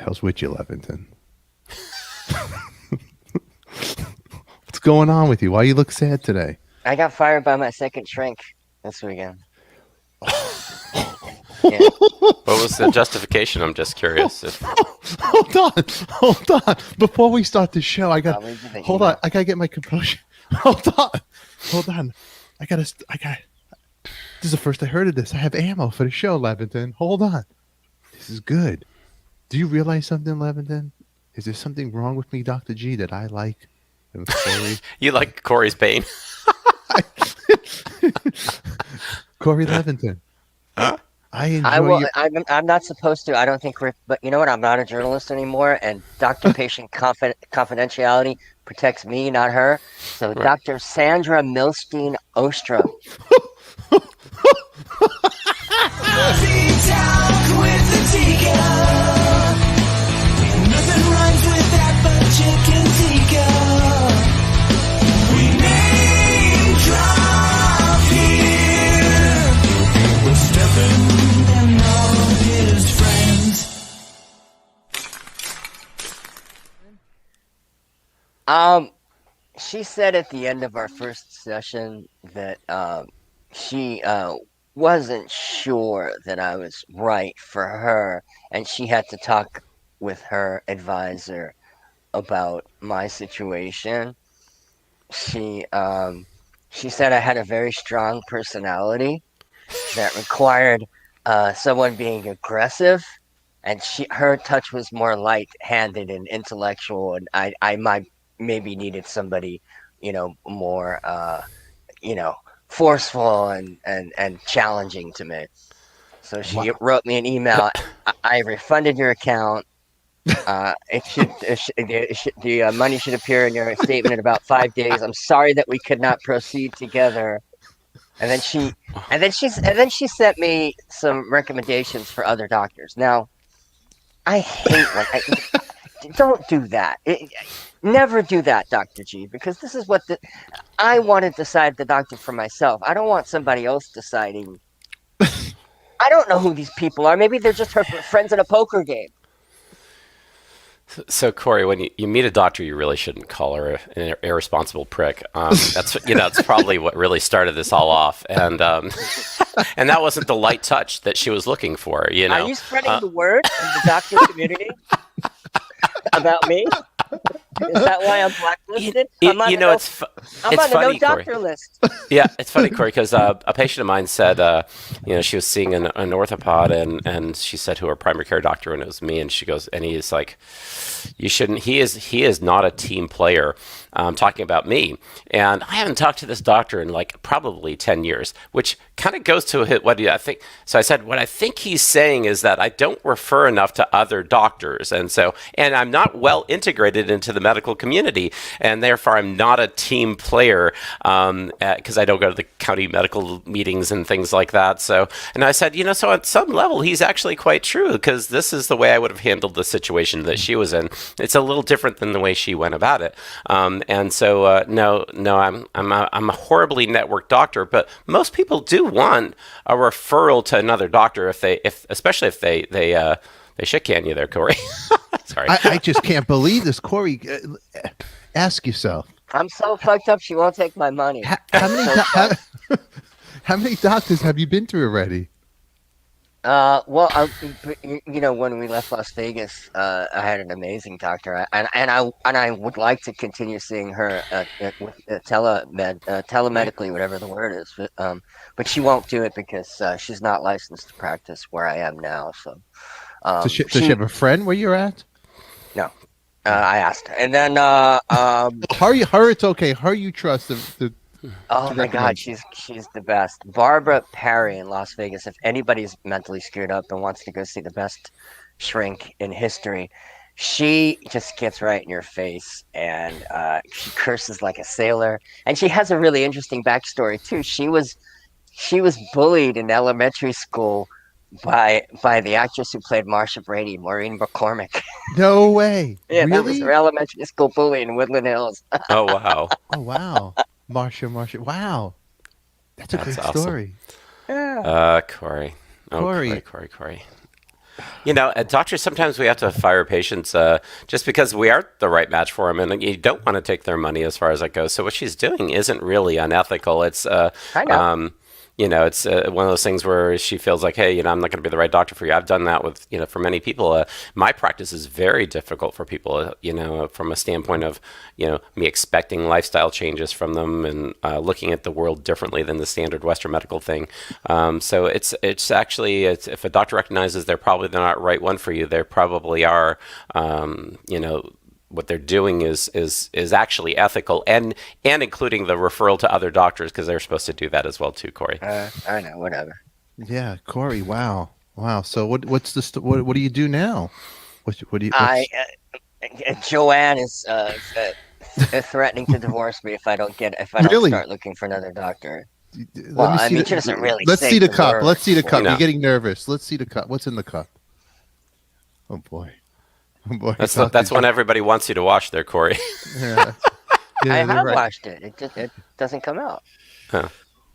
hell's with you, Levitan? What's going on with you? Why you look sad today? I got fired by my second shrink this weekend. Yeah. What was the justification? I'm just curious. Hold on. Before we start the show, I got hold on. I gotta get my composure. Hold on. I got. This is the first I heard of this. I have ammo for the show, Levitan. Hold on. This is good. Do you realize something, Levitan? Is there something wrong with me, Dr. G, that I like? You like Corey's pain? Corey Levitan. Huh? I enjoy I'm not supposed to. I don't think but you know what? I'm not a journalist anymore, and doctor-patient confidentiality protects me, not her. So right. Dr. Sandra Milstein Ostrom. Nothing rhymes with that but chicken tikka. We name drop here. We're Stephen and all his friends. She said at the end of our first session that she wasn't sure that I was right for her, and she had to talk with her advisor about my situation. She said I had a very strong personality that required someone being aggressive, and her touch was more light-handed and intellectual, and I might maybe needed somebody, more forceful and challenging to me. So she wrote me an email. I refunded your account. The money should appear in your statement in about 5 days. I'm sorry that we could not proceed together. And then she sent me some recommendations for other doctors. Now, I hate don't do that. Never do that, Dr. G, because this is what I want to decide the doctor for myself. I don't want somebody else deciding. I don't know who these people are. Maybe they're just her friends at a poker game. So Corey, when you meet a doctor, you really shouldn't call her an irresponsible prick. That's probably what really started this all off, and and that wasn't the light touch that she was looking for. Are you spreading the word in the doctor community about me? Is that why I'm blacklisted? I'm on the no doctor list. Yeah, it's funny, Corey, because a patient of mine said, she was seeing an orthopod, and she said to her primary care doctor, and it was me, and she goes, and he is like, you shouldn't. He is not a team player. Talking about me, and I haven't talked to this doctor in like probably 10 years, which kind of goes to what I think. So I said, what I think he's saying is that I don't refer enough to other doctors, and I'm not well integrated into the medical community, and therefore I'm not a team player because I don't go to the county medical meetings and things like that. So, and I said, so at some level he's actually quite true, because this is the way I would have handled the situation that she was in. It's a little different than the way she went about it. And so, no, I'm a horribly networked doctor, but most people do want a referral to another doctor especially if they shit can you there, Corey. Sorry. I just can't believe this, Corey. Ask yourself. I'm so fucked up. She won't take my money. How many doctors have you been to already? When we left Las Vegas, I had an amazing doctor, and I would like to continue seeing her telemedically, whatever the word is, but she won't do it because she's not licensed to practice where I am now. So, does she have a friend where you're at? No, I asked her, and then her it's okay. Her you trust the oh my God, she's the best. Barbara Perry in Las Vegas. If anybody's mentally screwed up and wants to go see the best shrink in history, she just gets right in your face, and she curses like a sailor. And she has a really interesting backstory too. She was bullied in elementary school by the actress who played Marsha Brady, Maureen McCormick. No way. Yeah, really? That was her elementary school bully in Woodland Hills. Oh wow. Oh wow. Marsha. Wow. That's a great awesome story. Yeah. Corey. Corey. Corey. Doctors, sometimes we have to fire patients just because we aren't the right match for them, and you don't want to take their money as far as that goes. So what she's doing isn't really unethical. It's I know. it's one of those things where she feels like, hey, I'm not going to be the right doctor for you. I've done that with, for many people. My practice is very difficult for people, from a standpoint of, me expecting lifestyle changes from them and looking at the world differently than the standard Western medical thing. So it's actually, if a doctor recognizes they're probably the not right one for you, they probably are, what they're doing is actually ethical and including the referral to other doctors, because they're supposed to do that as well too, Corey. I know, whatever. Yeah, Corey. Wow. So what's what do you do now? What do you? Joanne is threatening to divorce me if I don't Really? start looking for another doctor. Let Well, me I see mean, the- she doesn't really. Let's say see the the cup. word. Let's see the cup. No. You're getting nervous. Let's see the cup. What's in the cup? Oh boy. Oh boy. That's when everybody wants you to wash there, Corey. Yeah. Yeah, I they're have right. watched it. It doesn't come out.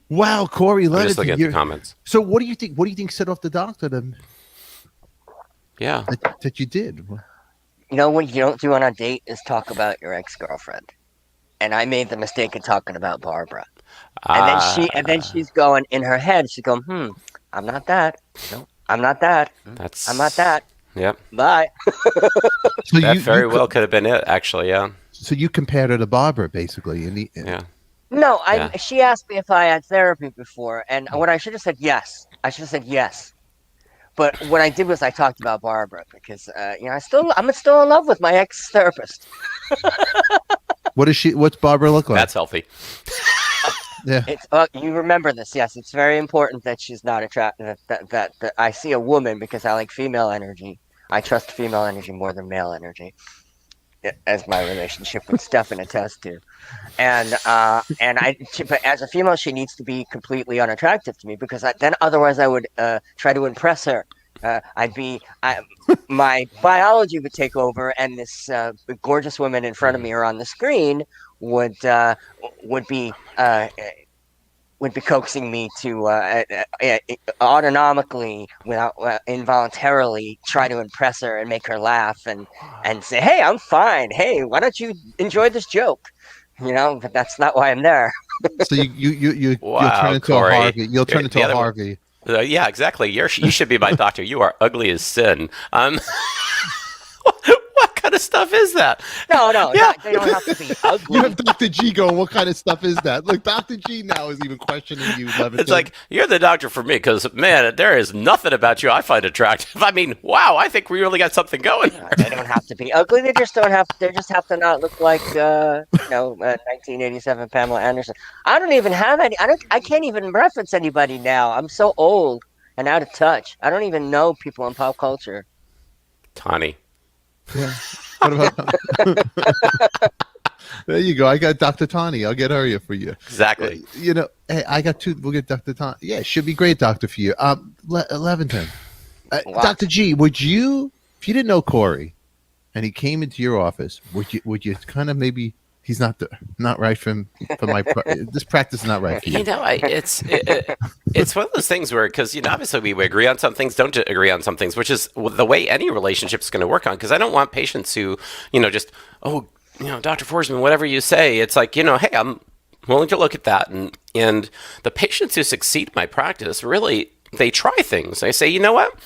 Wow, Corey. I'm just looking at the comments. So what do you think? What do you think set off the doctor then Yeah. that you did? What you don't do on a date is talk about your ex-girlfriend. And I made the mistake of talking about Barbara. And then she's going in her head. She's going, I'm not that. No, I'm not that. That's I'm not that. Yep. Bye. So That very well could have been it, actually. Yeah. So you compared her to Barbara, basically. Yeah. No, Yeah. She asked me if I had therapy before, and what I should have said yes. I should have said yes. But what I did was I talked about Barbara because I'm still in love with my ex-therapist. What's Barbara look like? That's healthy. Yeah. It's you remember this? Yes, it's very important that she's not attracted. That I see a woman because I like female energy. I trust female energy more than male energy, as my relationship with Stefan attests to. But as a female, she needs to be completely unattractive to me because otherwise I would try to impress her. My biology would take over, and this gorgeous woman in front of me or on the screen would be coaxing me to autonomically, without involuntarily, try to impress her and make her laugh and say, "Hey, I'm fine. Hey, why don't you enjoy this joke?" But that's not why I'm there. So you'll Wow, turn into Corey. a Harvey. You'll turn into The a other one- Harvey. Yeah, exactly. You should be my doctor. You are ugly as sin. What kind of stuff is that? No, Yeah. they don't have to be You ugly. have Dr. G going, what kind of stuff is that? Look, Dr. G now is even questioning you, Levitan. It's like, you're the doctor for me because, man, there is nothing about you I find attractive. I mean, wow, I think we really got something going. They don't have to be ugly. They just don't have. They just have to not look like 1987 Pamela Anderson. I don't even have any. I can't even reference anybody now. I'm so old and out of touch. I don't even know people in pop culture. Tawny. Yeah. What about... There you go. I got Dr. Tani. I'll get her for you. Exactly. Hey, I got two. We'll get Dr. Tani. Yeah, should be great doctor for you. Levitan. Wow. Dr. G, would you, if you didn't know Corey and he came into your office, would you kind of maybe, he's not right for my this practice is not right for you. It's one of those things where, because obviously we agree on some things, don't agree on some things, which is the way any relationship is going to work on. Because I don't want patients who just Dr. FORESMAN, whatever you say, it's like, hey, I'm willing to look at that, and the patients who succeed in my practice really, they try things. They say, you know what?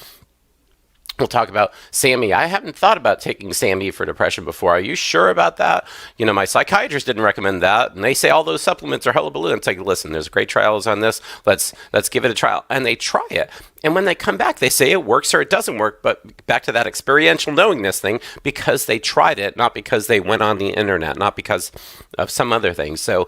We'll talk about Sammy. I haven't thought about taking Sammy for depression before. Are you sure about that? My psychiatrist didn't recommend that. And they say all those supplements are hullabaloo. It's like, listen, there's great trials on this. Let's give it a trial. And they try it. And when they come back, they say it works or it doesn't work. But back to that experiential knowingness thing, because they tried it, not because they went on the internet, not because of some other thing. So,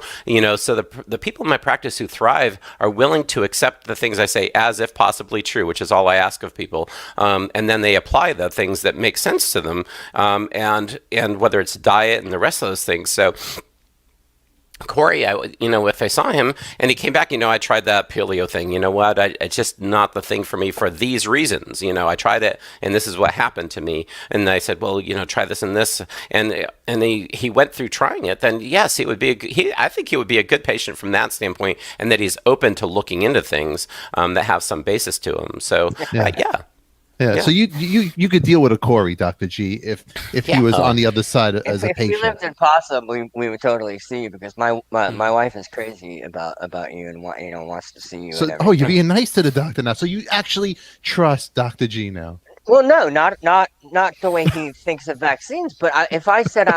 so the people in my practice who thrive are willing to accept the things I say as if possibly true, which is all I ask of people. And then they apply the things that make sense to them, and whether it's diet and the rest of those things. So Corey, if I saw him and he came back, I tried that paleo thing. You know what? It's just not the thing for me for these reasons. I tried it and this is what happened to me. And I said, well, try this and this. And he went through trying it. Then yes, he would be. I think he would be a good patient from that standpoint, and that he's open to looking into things that have some basis to him. So yeah. Yeah. Yeah. So you could deal with a Corey, Dr. G, if he was on the other side as a If we patient. lived in Possum, we would totally see you because my wife is crazy about you and wants to see you So and everything. you're being nice to the doctor now. So you actually trust Dr. G now. Well, no, not the way he thinks of vaccines. But if I said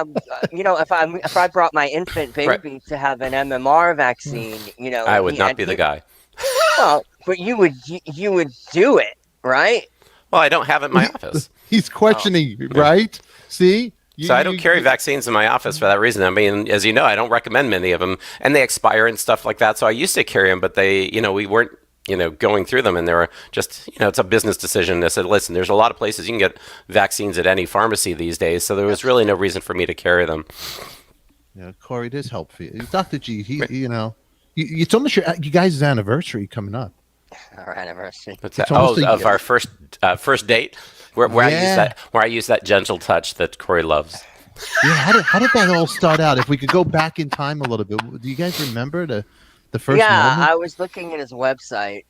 if I brought my infant Right. baby to have an MMR vaccine, I would not be the guy. Well, but you would do it, right? Well, I don't have it in my office. He's questioning, right? See? So I don't carry vaccines in my office for that reason. I mean, as you know, I don't recommend many of them, and they expire and stuff like that. So I used to carry them, but they, we weren't, going through them, and they were just, it's a business decision. I said, listen, there's a lot of places you can get vaccines at any pharmacy these days, so there was really no reason for me to carry them. Yeah, Corey, there's help for you. Dr. G, it's almost you guys' anniversary coming up. Our anniversary. What's that? almost Of our first date, where Yeah. I use that gentle touch that Corey loves. Yeah, how did that all start out? If we could go back in time a little bit, do you guys remember the first Yeah, moment? I was looking at his website.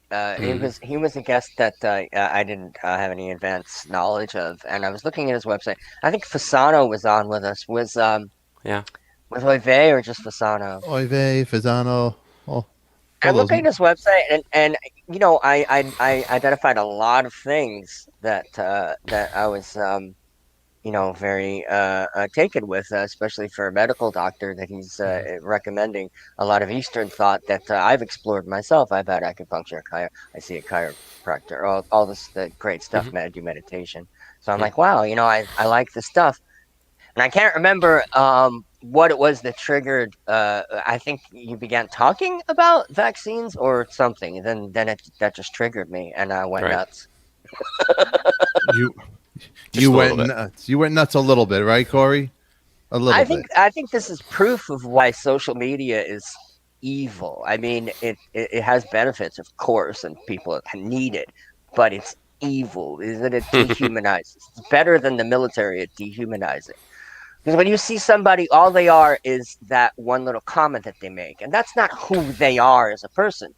He was a guest that I didn't have any advanced knowledge of, and I was looking at his website. I think Fasano was on with us. Was Oive or just Fasano? Oive, Fasano. I'm looking at his website, and I identified a lot of things that I was very taken with, especially for a medical doctor that he's recommending a lot of Eastern thought that I've explored myself. I've had acupuncture, I see a chiropractor, all this great stuff, I do meditation. So I'm like, wow, I like this stuff. And I can't remember what it was that triggered. I think you began talking about vaccines or something, and then that just triggered me, and I went nuts. You went nuts. You went nuts a little bit, right, Corey? A little bit. I think this is proof of why social media is evil. I mean, it has benefits, of course, and people need it, but it's evil. Isn't it dehumanizes? It's better than the military at dehumanizing. Because when you see somebody, all they are is that one little comment that they make, and that's not who they are as a person.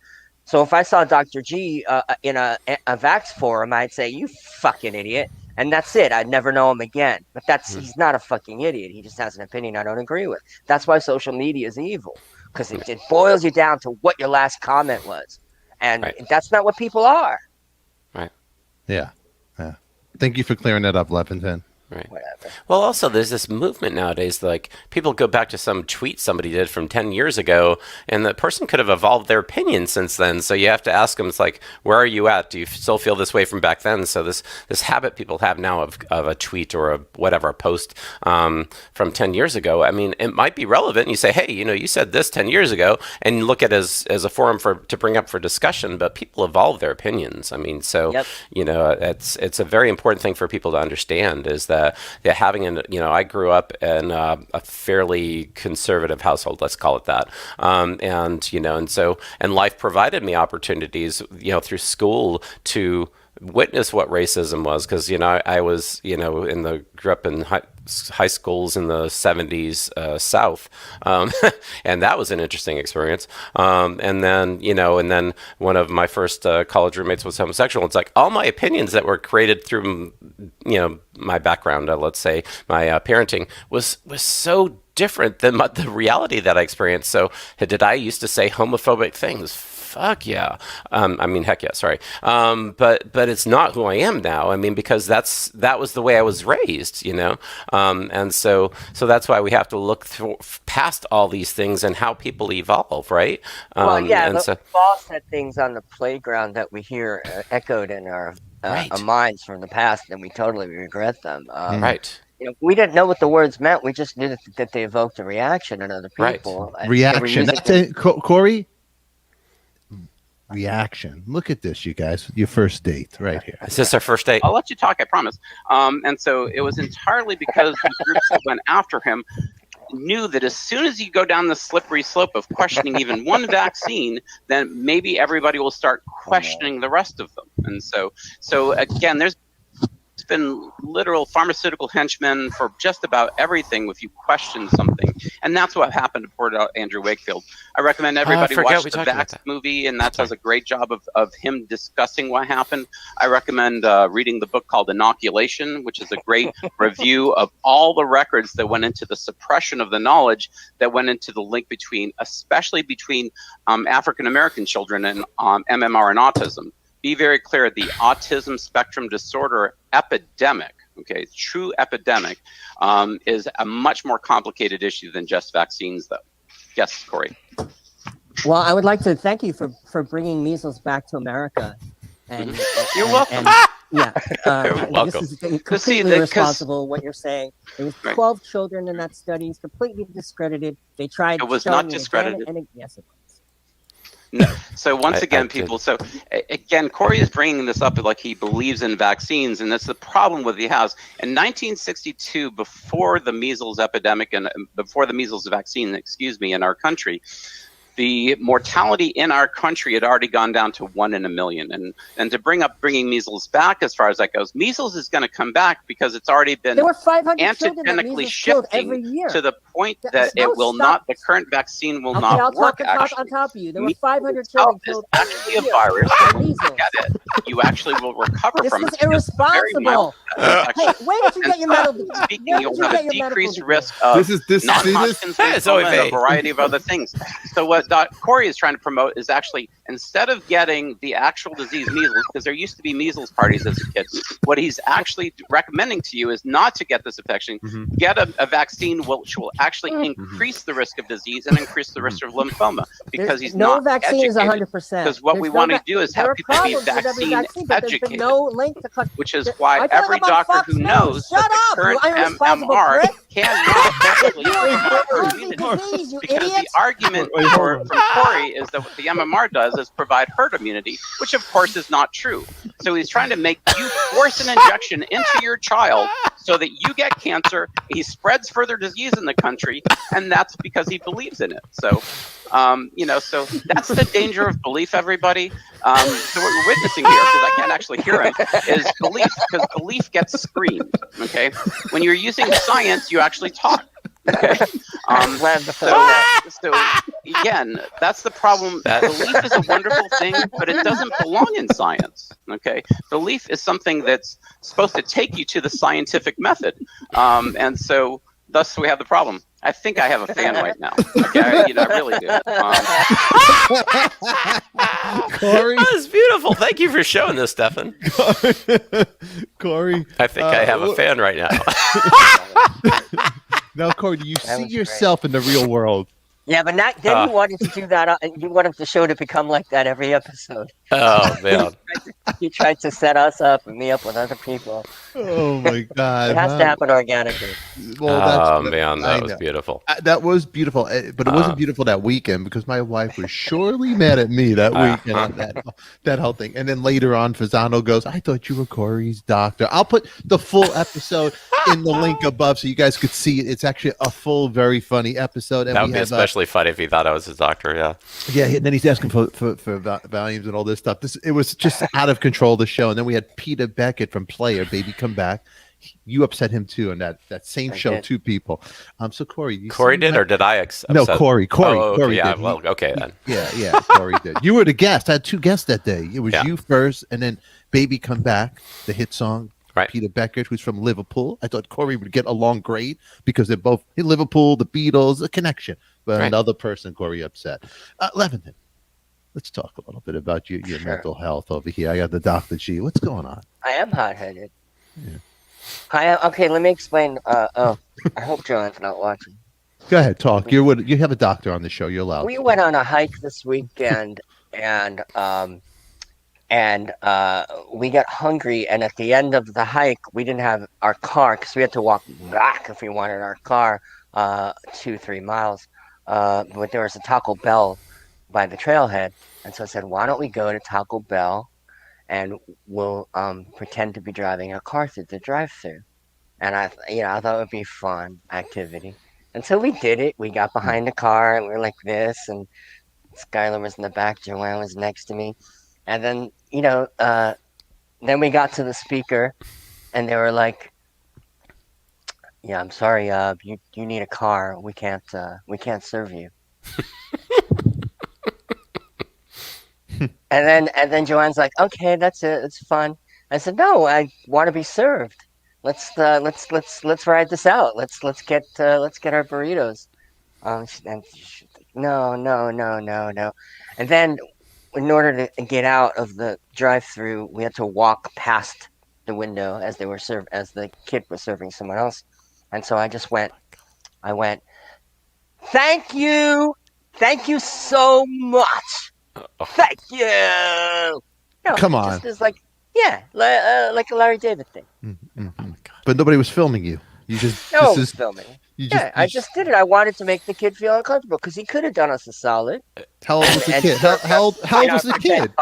So if I saw Dr. G in a Vax forum, I'd say, "You fucking idiot," and that's it. I'd never know him again. But he's not a fucking idiot. He just has an opinion I don't agree with. That's why social media is evil, because it boils you down to what your last comment was, and that's not what people are. Right. Yeah. Thank you for clearing that up, Levitan. Right. Whatever. Well, also, there's this movement nowadays, like people go back to some tweet somebody did from 10 years ago, and the person could have evolved their opinion since then. So you have to ask them, it's like, where are you at? Do you still feel this way from back then? So this habit people have now of a tweet or a post from 10 years ago, I mean, it might be relevant. You say, hey, you said this 10 years ago, and you look at it as a forum to bring up for discussion, but people evolve their opinions. I mean, so, it's a very important thing for people to understand is that having I grew up in a fairly conservative household, let's call it that, and life provided me opportunities, through school to witness what racism was, because I was grew up in high schools in the 70s South, and that was an interesting experience. And then one of my first college roommates was homosexual. It's like all my opinions that were created through my background, let's say my parenting, was so different than the reality that I experienced. So did I used to say homophobic things? Fuck yeah. Heck yeah, sorry. But it's not who I am now. I mean, because that was the way I was raised, and so that's why we have to look past all these things and how people evolve, right? We've all said things on the playground that we hear echoed in our minds from the past, and we totally regret them. Right. We didn't know what the words meant. We just knew that they evoked a reaction in other people. Right. Reaction. That's it, Corey. Reaction. Look at this, you guys. Your first date right here. Is this our first date? I'll let you talk, I promise. And so it was entirely because the groups that went after him knew that as soon as you go down the slippery slope of questioning even one vaccine, then maybe everybody will start questioning the rest of them. And so again, there's been literal pharmaceutical henchmen for just about everything. If you question something, And that's what happened to poor Andrew Wakefield. I recommend everybody forget watch we the talked about Vax that. movie, and that does a great job of him discussing what happened. I recommend reading the book called Inoculation, which is a great review of all the records that went into the suppression of the knowledge that went into the link between, especially between African American children and MMR and autism. Be very clear, the autism spectrum disorder epidemic, okay, true epidemic, is a much more complicated issue than just vaccines, though. Yes, Corey. Well, I would like to thank you for bringing measles back to America. And You're welcome. Yeah, You're welcome. This is completely irresponsible what you're saying. There was 12 children in that study. It's completely discredited. They tried. It was showing not it discredited. Again, and yes, it was. No. So once again, I people. So again, Corey is bringing this up like he believes in vaccines, and that's the problem with he has. In 1962, before the measles epidemic and before the measles vaccine, in our country, the mortality in our country had already gone down to 1 in a million. And to bringing measles back, as far as that goes, measles is going to come back because it's already been There were 500 children that antigenically measles killed every shifting year. to the point that No, it will stop. not, the current vaccine will Okay, not I'll work, talk actually. on top of you. There were Measles 500 children itself killed is every actually a year virus. by measles. Get it. You actually will recover This from was it. It's very mild. irresponsible. Hey, where did you get your medical? Speaking, Where you'll did you have get a your medical decreased degree? risk of This is non-Hodgkin's It's lymphoma and a OFA. variety of other things. So what Corey is trying to promote is actually, instead of getting the actual disease measles, because there used to be measles parties as a kid, what he's actually recommending to you is not to get this infection. Get a vaccine which will actually increase the risk of disease and increase the risk of lymphoma, because he's no not vaccine is educated. 100%. Because what we want to do is have people be vaccine educated, No link to which is why every doctor who knows that the current MMR cannot actually promote herd immunity. Because the argument for Corey is that what the MMR does is provide herd immunity, which of course is not true. So he's trying to make you force an injection into your child so that you get cancer. He spreads further disease in the country, and that's because he believes in it. So, so that's the danger of belief, everybody. So what we're witnessing here, because I can't actually hear him, is belief, because belief gets screamed. Okay, when you're using science, you actually talk. Okay. So again, that's the problem. Belief is a wonderful thing, but it doesn't belong in science. Okay, belief is something that's supposed to take you to the scientific method, and so thus we have the problem. I think I have a fan right now. Okay, I really do. Corey, That was beautiful. Thank you for showing this, Stefan. Corey. I think I have a fan right now. Now, Corey, do you That see was yourself in the real world? Yeah, but then you wanted to do that. You wanted the show to become like that every episode. Oh, man. You tried to set us up and me up with other people. Oh my God! It has to happen organically. Well, Oh, that's, man. I That was know. beautiful. That was beautiful, but it wasn't beautiful that weekend because my wife was surely mad at me that weekend on that whole thing. And then later on, Fasano goes, "I thought you were Corey's doctor." I'll put the full episode in the link above so you guys could see it. It's actually a full, very funny episode. And That would be especially funny if he thought I was his doctor, yeah. yeah, and then he's asking for volumes and all this stuff. It was just out of control, the show. And then we had Peter Beckett from Player, Baby Come Back. You upset him too on that same show, did. 2 people. So Corey, Corey did, or did I No, upset- Corey. Oh, okay, Corey yeah, did. well, okay then. Yeah, Corey did. You were the guest. I had 2 guests that day. It was Yeah. you first, and then Baby Come Back, the hit song. Right. Peter Beckett, who's from Liverpool. I thought Corey would get along great because they're both in Liverpool, the Beatles, a connection. But Right. another person, Corey, upset. Levitan, let's talk a little bit about your Sure. mental health over here. I got the Dr. G. What's going on? I am hot-headed. Yeah. Okay, let me explain. I hope Joanne's not watching. Go ahead, talk. You have a doctor on the show. You're allowed. We went on a hike this weekend, and we got hungry. And at the end of the hike, we didn't have our car because we had to walk back if we wanted our car 2-3 miles. But there was a Taco Bell by the trailhead, and so I said, "Why don't we go to Taco Bell, and we'll pretend to be driving a car through the drive-through?" And I thought it would be a fun activity. And so we did it. We got behind the car and we were like this, and Skylar was in the back, Joanne was next to me. And then, then we got to the speaker and they were like, Yeah, I'm sorry. You need a car. We can't serve you. And then Joanne's like, okay, that's it. It's fun. I said, no, I want to be served. Let's ride this out. Let's get our burritos. She's like, no, no, no, no, no. And then, in order to get out of the drive-through, we had to walk past the window as the kid was serving someone else. And so I just went. I went. Thank you so much. Thank you. Come on. Just as like like a Larry David thing. Mm-hmm. But nobody was filming you. You just No this is filming. you I just did it. I wanted to make the kid feel uncomfortable because he could have done us a solid. How old was the kid? How old was the kid?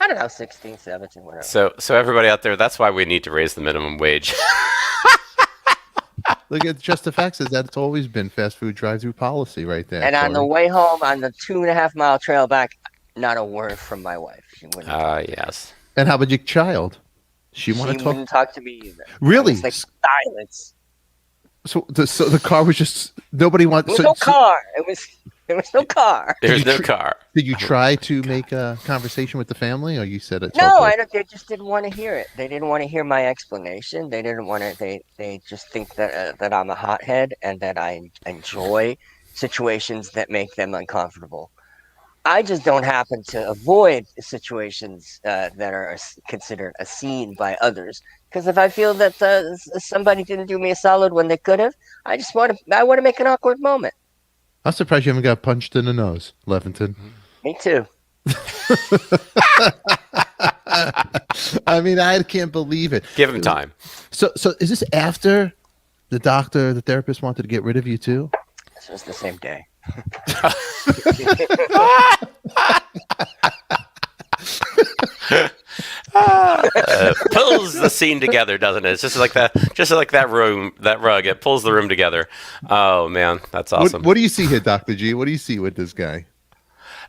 I don't know, 16, 17, whatever. So everybody out there, that's why we need to raise the minimum wage. Look at Just the Fact says that's always been fast food drive-through policy right there. And on the way home, on the 2.5 mile trail back, not a word from my wife. She wouldn't. Yes. And how about your child? She wouldn't talk to me either. Really? It was like silence. So the car was just nobody wanted. There was no car. There was no car. There's no car. Did you try to make a conversation with the family, or you said it? No, they just didn't want to hear it. They didn't want to hear my explanation. They didn't want to. They just think that I'm a hothead and that I enjoy situations that make them uncomfortable. I just don't happen to avoid situations that are considered a scene by others. Because if I feel that somebody didn't do me a solid when they could have, I want to make an awkward moment. I'm surprised you haven't got punched in the nose, Levitan. Me too. I mean, I can't believe it. Give him time. So is this after the therapist wanted to get rid of you too? This was the same day. Pulls the scene together, doesn't it? It's just like that rug. It pulls the room together. Oh man, that's awesome. What do you see here, Dr. G? What do you see with this guy?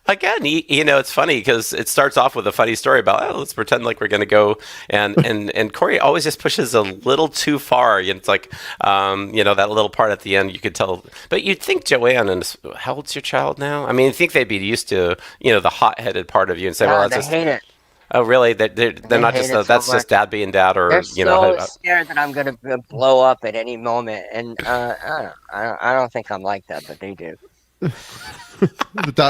Again, it's funny because it starts off with a funny story about, let's pretend like we're going to go, and Corey always just pushes a little too far. And it's like, that little part at the end, you could tell. But you'd think Joanne, and how old's your child now? I mean, I think they'd be used to, the hot-headed part of you and say, well, that's just. Hate it. Oh, really? They're not just that's just dad being dad, or they're so scared that I'm gonna blow up at any moment, and I don't think I'm like that, but they do.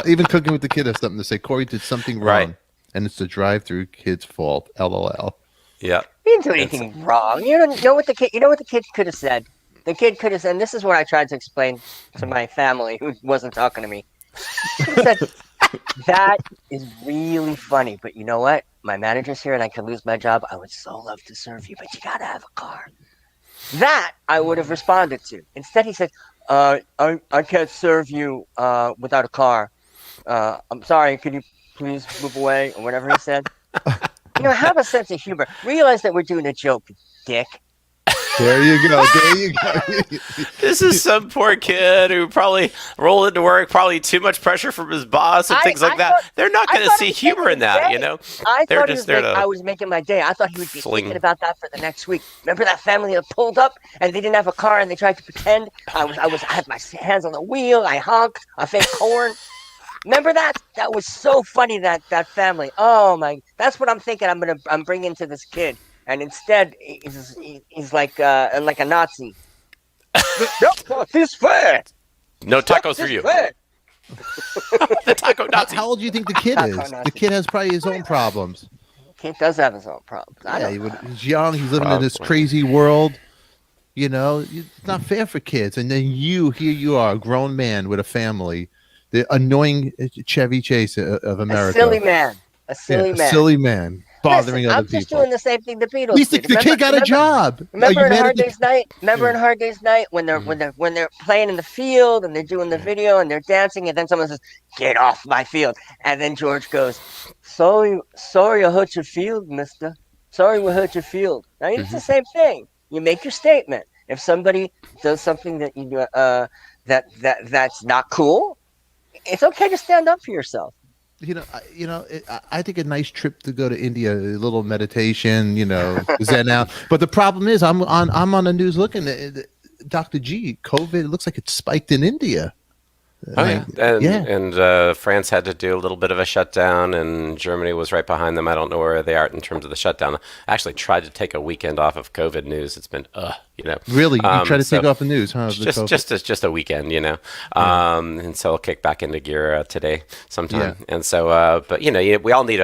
Even cooking with the kid has something to say. Corey did something wrong, and it's the drive-through kid's fault. LOL. Yeah. You didn't do anything wrong. You know what the kid could have said. The kid could have said, and this is what I tried to explain to my family who wasn't talking to me. He said, that is really funny, but you know what? My manager's here and I could lose my job. I would so love to serve you, but you gotta have a car. That I would have responded to. Instead, he said, I can't serve you without a car. I'm sorry, could you please move away? Or whatever he said. Have a sense of humor. Realize that we're doing a joke, dick. There you go. This is some poor kid who probably rolled into work, probably too much pressure from his boss and things like that. They're not going to see humor in that, They're just there I was making my day. I thought he would be thinking about that for the next week. Remember that family that pulled up and they didn't have a car and they tried to pretend I had my hands on the wheel. I honked. I faked corn. Remember that? That was so funny. That family. Oh my! That's what I'm thinking. I'm bringing to this kid. And instead, he's like a Nazi. No, this fair. No tacos for you. The taco Nazi. How old do you think the kid is? The kid has probably his own problems. The kid does have his own problems. He's young. He's living in this crazy world. It's not fair for kids. And then here you are, a grown man with a family, the annoying Chevy Chase of America. A silly man. Bothering other I'm people. just doing the same thing the Beatles At least the kid got a job. Remember in Hard Day's Night? In Hard Day's Night when they're playing in the field and they're doing the video and they're dancing and then someone says, "Get off my field," and then George goes, "Sorry, I hurt your field, Mister. Sorry, we hurt your field." Now it's the same thing. You make your statement. If somebody does something that you do, that's not cool, it's okay to stand up for yourself. I think a nice trip to go to India, a little meditation, zen out. But the problem is, I'm on the news looking. Dr. G, COVID looks like it spiked in India. Oh yeah, and France had to do a little bit of a shutdown, and Germany was right behind them. I don't know where they are in terms of the shutdown. I actually tried to take a weekend off of COVID news. It's been, Really, you try to take off the news, huh? Just a weekend, and so I'll kick back into gear today sometime. Yeah. And so, but we all need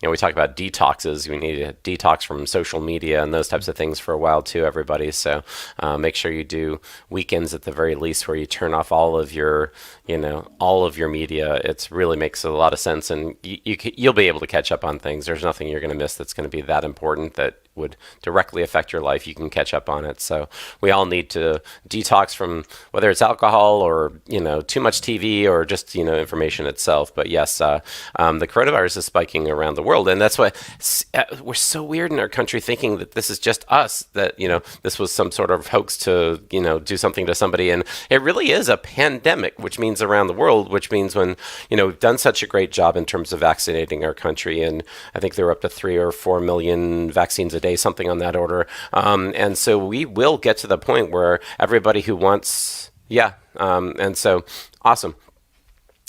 we talk about detoxes. We need a detox from social media and those types of things for a while too, everybody. So make sure you do weekends at the very least where you turn off all of your media. It really makes a lot of sense, and you'll be able to catch up on things. There's nothing you're going to miss that's going to be that important that would directly affect your life. You can catch up on it. So we all need to detox from whether it's alcohol or too much TV or just information itself. But yes, the coronavirus is spiking around the world, and that's why we're so weird in our country thinking that this is just us, that this was some sort of hoax to do something to somebody, and it really is a pandemic, which means around the world, which means when we've done such a great job in terms of vaccinating our country, and I think they're up to 3 or 4 million vaccines a day, something on that order. And so we will get to the point where everybody who wants, and so awesome.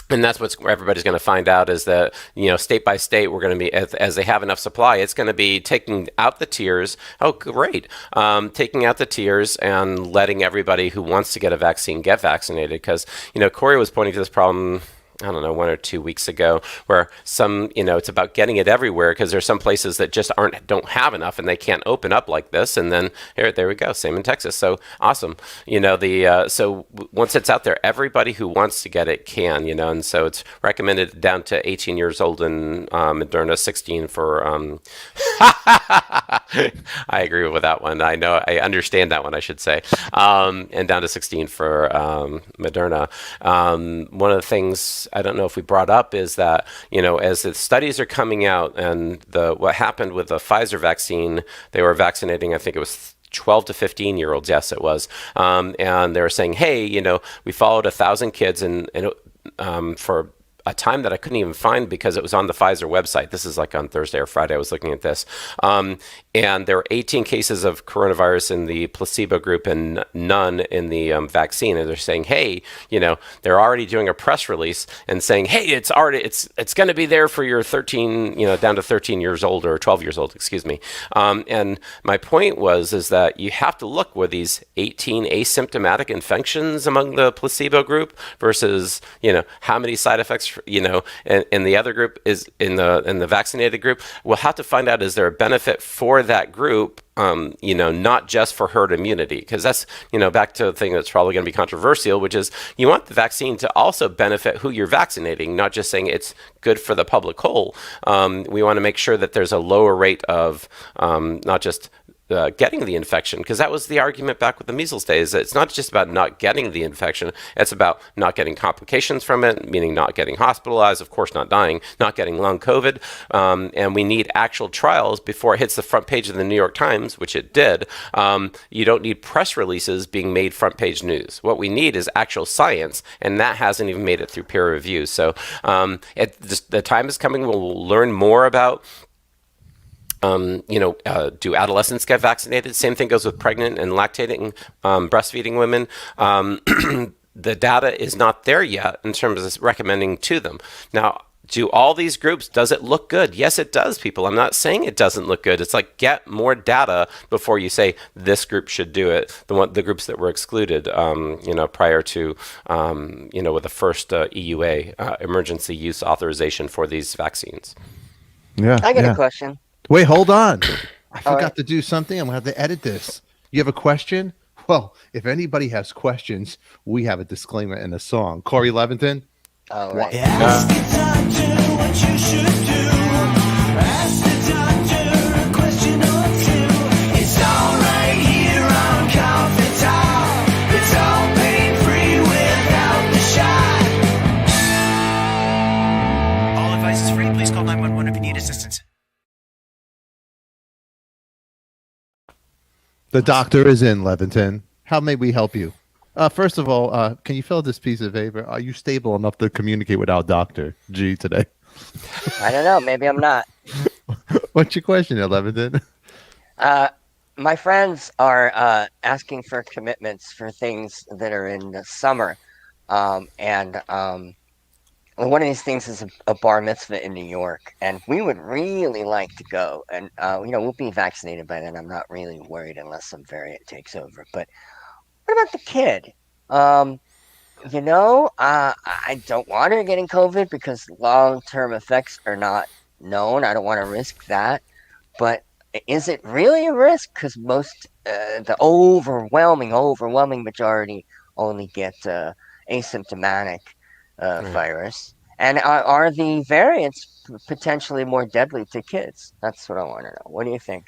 And that's where everybody's going to find out is that, state by state, we're going to be, as they have enough supply, it's going to be taking out the tiers. Oh, great. Taking out the tiers and letting everybody who wants to get a vaccine get vaccinated. Because, Corey was pointing to this problem, I don't know, 1 or 2 weeks ago, where it's about getting it everywhere, because there's some places that just don't have enough and they can't open up like this. And then there we go. Same in Texas. So awesome. So once it's out there, everybody who wants to get it can, and so it's recommended down to 18 years old and Moderna 16 for, I agree with that one. I know, I understand that one, I should say. And down to 16 for Moderna. One of the things I don't know if we brought up is that, as the studies are coming out and what happened with the Pfizer vaccine, they were vaccinating, I think it was 12 to 15 year olds. Yes, it was. And they were saying, hey, we followed 1,000 kids and for a time that I couldn't even find because it was on the Pfizer website. This is like on Thursday or Friday I was looking at this. And there were 18 cases of coronavirus in the placebo group and none in the vaccine. And they're saying, hey, they're already doing a press release and saying, hey, it's going to be there for your 13, down to 13 years old or 12 years old, excuse me. And my point is that you have to look with these 18 asymptomatic infections among the placebo group versus, how many side effects, and the other group is in the vaccinated group. We'll have to find out, is there a benefit for that group, not just for herd immunity, because that's, back to the thing that's probably going to be controversial, which is you want the vaccine to also benefit who you're vaccinating, not just saying it's good for the public whole. We want to make sure that there's a lower rate of not just getting the infection, because that was the argument back with the measles days. It's not just about not getting the infection, it's about not getting complications from it, meaning not getting hospitalized, of course not dying, not getting long COVID, and we need actual trials before it hits the front page of the New York Times, which it did. You don't need press releases being made front page news. What we need is actual science, and that hasn't even made it through peer review. So the time is coming, we'll learn more about do adolescents get vaccinated? Same thing goes with pregnant and lactating, breastfeeding women. The data is not there yet in terms of recommending to them. Now, do all these groups, does it look good? Yes, it does, people. I'm not saying it doesn't look good. It's like, get more data before you say this group should do it. The groups that were excluded, prior to, with the first EUA, emergency use authorization for these vaccines. Yeah. I got a question. Wait, hold on. I forgot right. to do something. I'm going to have to edit this. You have a question? Well, if anybody has questions, we have a disclaimer in the song. Corey Levitan? All right. Ask the doctor what you should do. Ask the doctor a question or two. It's all right here on Coffee Talk. It's all pain-free without the shot. All advice is free. Please call 911 if you need assistance. The doctor is in, Levitan. How may we help you? First of all, can you fill out this piece of paper? Are you stable enough to communicate with our Dr. G today? I don't know. Maybe I'm not. What's your question, Levitan? my friends are asking for commitments for things that are in the summer, and one of these things is a bar mitzvah in New York, and we would really like to go. And we'll be vaccinated by then. I'm not really worried unless some variant takes over. But what about the kid? Um, I don't want her getting COVID because long-term effects are not known. I don't want to risk that. But is it really a risk? Because the overwhelming majority only get asymptomatic Right. virus. And are the variants potentially more deadly to kids? That's what I want to know. What do you think?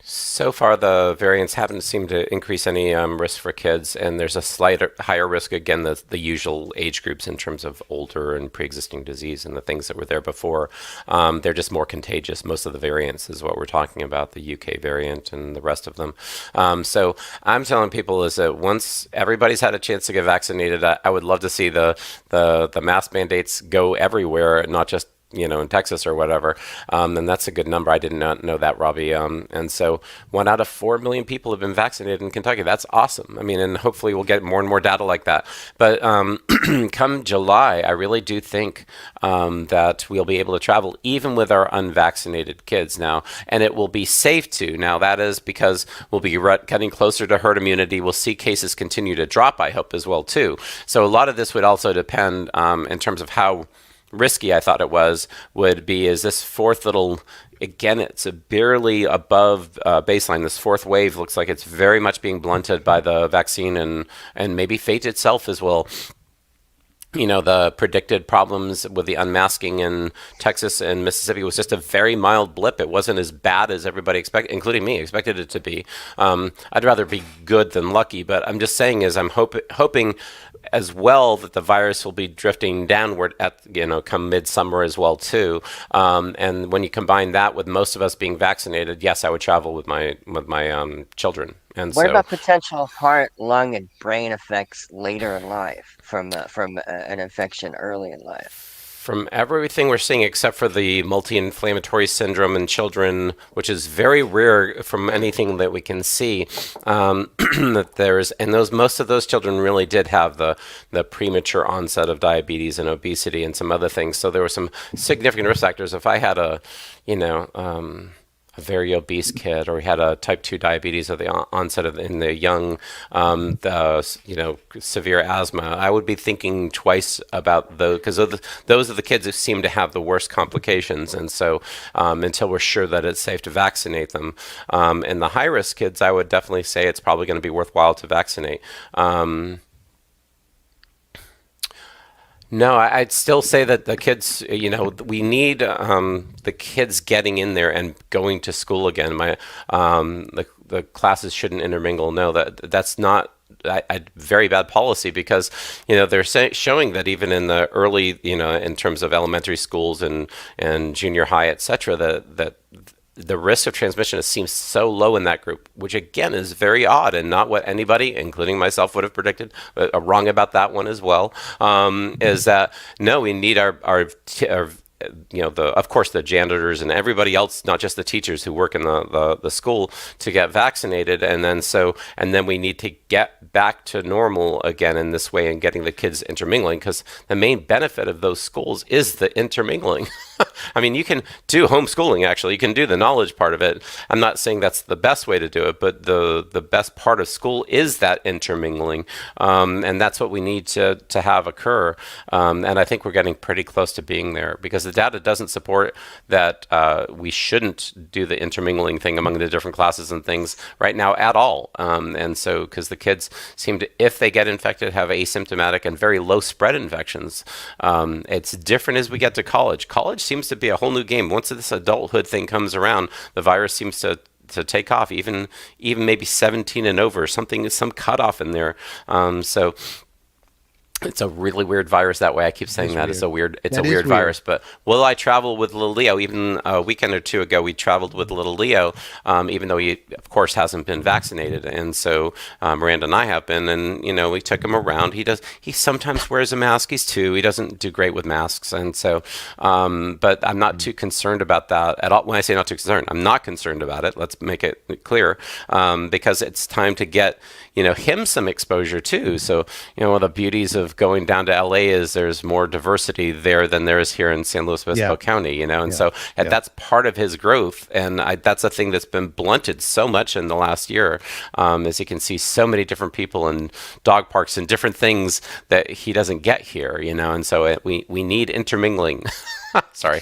So far, the variants haven't seemed to increase any risk for kids, and there's a slight higher risk, again, the usual age groups in terms of older and pre-existing disease and the things that were there before. They're just more contagious. Most of the variants is what we're talking about, the UK variant and the rest of them. So I'm telling people is that once everybody's had a chance to get vaccinated, I would love to see the mask mandates go everywhere, not just in Texas or whatever. And that's a good number. I did not know that, Robbie. And so 1 out of 4 million people have been vaccinated in Kentucky. That's awesome. I mean, and hopefully we'll get more and more data like that. But come July, I really do think that we'll be able to travel even with our unvaccinated kids now, and it will be safe to. Now, that is because we'll be getting closer to herd immunity. We'll see cases continue to drop, I hope, as well, too. So a lot of this would also depend in terms of how risky I thought it would be is this fourth little, again, it's a barely above baseline. This fourth wave looks like it's very much being blunted by the vaccine and maybe fate itself as well. The predicted problems with the unmasking in Texas and Mississippi was just a very mild blip. It wasn't as bad as everybody expected, including me, expected it to be. I'd rather be good than lucky, but I'm just saying is I'm hoping as well that the virus will be drifting downward at come midsummer as well too. And when you combine that with most of us being vaccinated, yes, I would travel with my children. And What so about potential heart, lung, and brain effects later in life from an infection early in life? from everything we're seeing, except for the multi-inflammatory syndrome in children, which is very rare from anything that we can see, that there's, and most of those children really did have the premature onset of diabetes and obesity and some other things. So there were some significant risk factors. If I had a very obese kid, or he had a type 2 diabetes at the onset of in the young, severe asthma, I would be thinking twice about those, because those are the kids who seem to have the worst complications. And so until we're sure that it's safe to vaccinate them, and the high risk kids, I would definitely say it's probably going to be worthwhile to vaccinate. No, I'd still say that the kids, we need the kids getting in there and going to school again. The classes shouldn't intermingle. No, that's not a very bad policy, because they're showing that even in the early, in terms of elementary schools and junior high, etc., that the risk of transmission seems so low in that group, which again is very odd and not what anybody, including myself, would have predicted. Wrong about that one as well. Is that no, we need our of course the janitors and everybody else, not just the teachers who work in the school, to get vaccinated, and then we need to get back to normal again in this way and getting the kids intermingling, because the main benefit of those schools is the intermingling. I mean, you can do homeschooling, actually. You can do the knowledge part of it. I'm not saying that's the best way to do it, but the best part of school is that intermingling. And that's what we need to have occur. And I think we're getting pretty close to being there, because the data doesn't support that we shouldn't do the intermingling thing among the different classes and things right now at all. And so, because the kids seem to, if they get infected, have asymptomatic and very low spread infections. It's different as we get to college. College seems to be a whole new game. Once this adulthood thing comes around, the virus seems to take off, even maybe 17 and over, some cutoff in there. So It's a really weird virus that way. I keep saying that. It's a weird Weird. virus. But will I travel with little Leo? Even a weekend or two ago, we traveled with little Leo, even though he, of course, hasn't been vaccinated. And so Miranda and I have been, and, you know, we took him around. He sometimes wears a mask. He doesn't do great with masks. And so, but I'm not too concerned about that at all. When I say not too concerned, I'm not concerned about it. Let's make it clear, because it's time to get, you know, him some exposure too. So, you know, one of the beauties of going down to LA is there's more diversity there than there is here in San Luis Obispo County, you know, and so that's part of his growth. And that's a thing that's been blunted so much in the last year, as you can see so many different people in dog parks and different things that he doesn't get here, you know, and so we need intermingling. Sorry.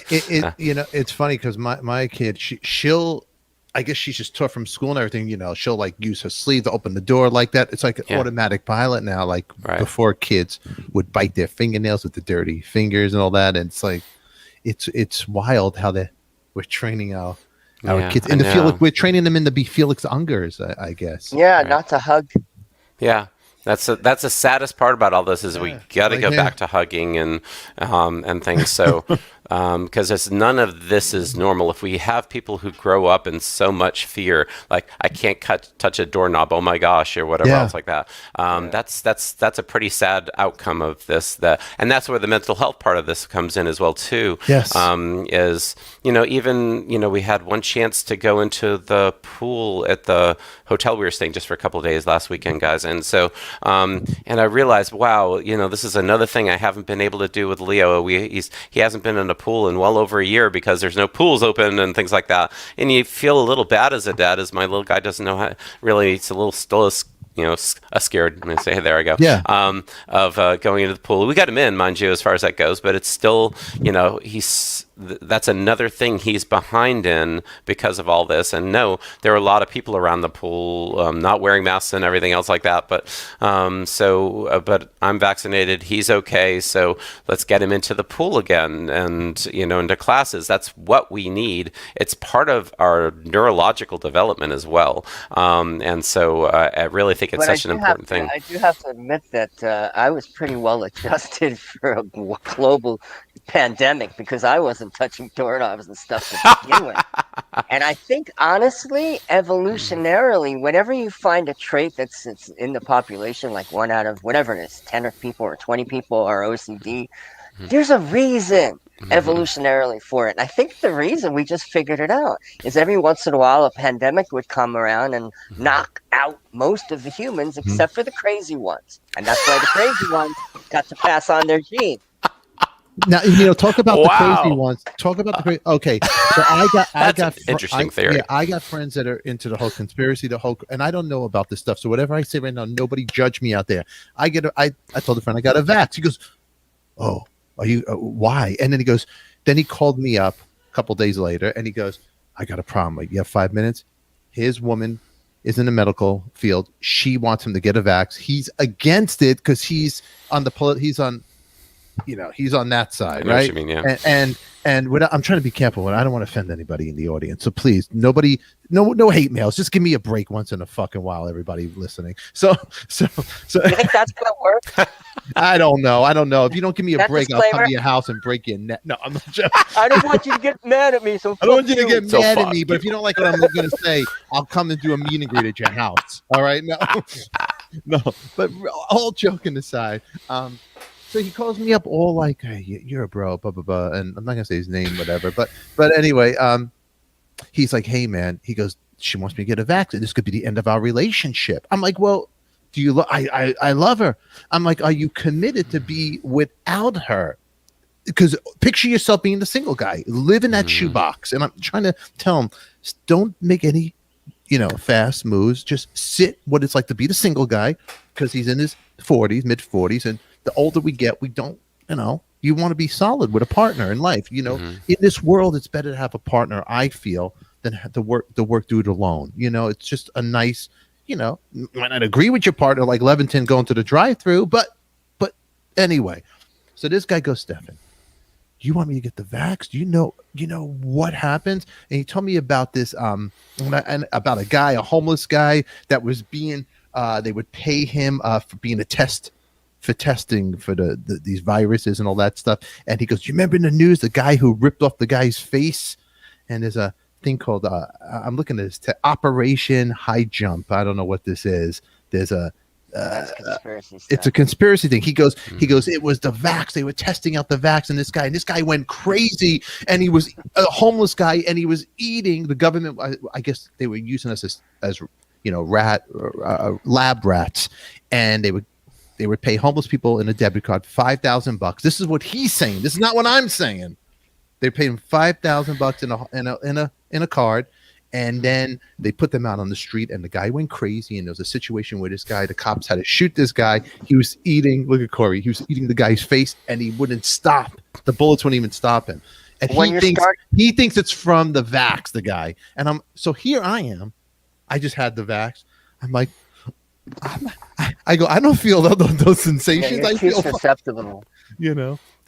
You know, it's funny because my kid, she'll, I guess she's just taught from school and everything, you know, she'll like use her sleeve to open the door like that. It's like an automatic pilot now. Like before, kids would bite their fingernails with the dirty fingers and all that. And it's like, it's wild how we're training our kids in the we're training them in to be Felix Ungers, I guess. Yeah, not to hug. Yeah. That's the saddest part about all this is we got to go back to hugging and things. So, because none of this is normal. If we have people who grow up in so much fear, like I can't touch a doorknob, oh my gosh, or whatever else like that. That's a pretty sad outcome of this. And that's where the mental health part of this comes in as well too. Yes. Is, you know, even, you know, we had one chance to go into the pool at the hotel we were staying just for a couple of days last weekend, guys, and so. And I realized, wow, you know, this is another thing I haven't been able to do with Leo. He hasn't been in a pool in well over a year because there's no pools open and things like that. And you feel a little bad as a dad, as my little guy doesn't know how. Really, it's a little still. You know, scared. I'm gonna say, hey, there I go. Yeah. Of going into the pool. We got him in, mind you, as far as that goes. But it's still, you know, that's another thing he's behind in because of all this. And no, there are a lot of people around the pool not wearing masks and everything else like that. But but I'm vaccinated. He's okay. So let's get him into the pool again and, you know, into classes. That's what we need. It's part of our neurological development as well. And so I really think it's such an important thing. I do have to admit that I was pretty well adjusted for a global pandemic because I wasn't touching doorknobs and stuff to begin with. And I think, honestly, evolutionarily, whenever you find a trait that's in the population, like 1 out of whatever it is, 10 people or 20 people are OCD, there's a reason evolutionarily for it. And I think the reason we just figured it out is every once in a while a pandemic would come around and knock out most of the humans except for the crazy ones. And that's why the crazy ones got to pass on their genes. Now, you know, talk about the crazy ones. Talk about the crazy. Okay, so I got interesting theory. Yeah, I got friends that are into the whole conspiracy, and I don't know about this stuff. So whatever I say right now, nobody judge me out there. I told a friend I got a vax. He goes, "Oh, are you? Why?" And then he called me up a couple days later, and he goes, "I got a problem. Like, you have 5 minutes." His woman is in the medical field. She wants him to get a vax. He's against it because he's on that side, right? What you mean, yeah. And I'm trying to be careful. I don't want to offend anybody in the audience. So please, no hate mails. Just give me a break once in a fucking while, everybody listening. So You think that's gonna work? I don't know. If you don't give me a break, I'll come to your house and break your neck. No, I'm not joking. I don't want you to get mad at me. So I don't want you to get mad at me. But if you don't like what I'm going to say, I'll come and do a meet and greet at your house. All right? No. But all joking aside, so he calls me up all like, "Hey, you're a bro, blah blah blah," and I'm not gonna say his name, whatever. But anyway, he's like, "Hey man," he goes, "She wants me to get a vaccine. This could be the end of our relationship." I'm like, "Well, do you? I love her." I'm like, "Are you committed to be without her?" Because picture yourself being the single guy, live in that shoebox. And I'm trying to tell him, don't make any, fast moves. Just sit what it's like to be the single guy, because he's in his 40s, mid 40s, and the older we get, we don't, you want to be solid with a partner in life. In this world, it's better to have a partner, I feel, than have to work do it alone. It's just a nice, might not agree with your partner, like Levitan going to the drive-through, but anyway. So this guy goes, "Stefan, you want me to get the vax? Do you know what happens?" And he told me about this, and about a guy, a homeless guy that was being, they would pay him for being a test for testing for these viruses and all that stuff. And he goes, "You remember in the news the guy who ripped off the guy's face?" And there's a thing called I'm looking at this Operation High Jump. I don't know what this is. There's a That's conspiracy stuff. it's a conspiracy thing. He goes, it was the vax. They were testing out the vax, and this guy went crazy, and he was a homeless guy, and he was eating the government. I guess they were using us as lab rats, and they would pay homeless people in a debit card $5,000. This is what he's saying. This is not what I'm saying. They paid him $5,000 in a card. And then they put them out on the street, and the guy went crazy. And there was a situation where the cops had to shoot this guy. He was eating, look at Corey, he was eating the guy's face, and he wouldn't stop. The bullets wouldn't even stop him. And he thinks it's from the vax, the guy. And so here I am. I just had the vax. I'm like, I go, I don't feel those sensations. Yeah, you're too susceptible.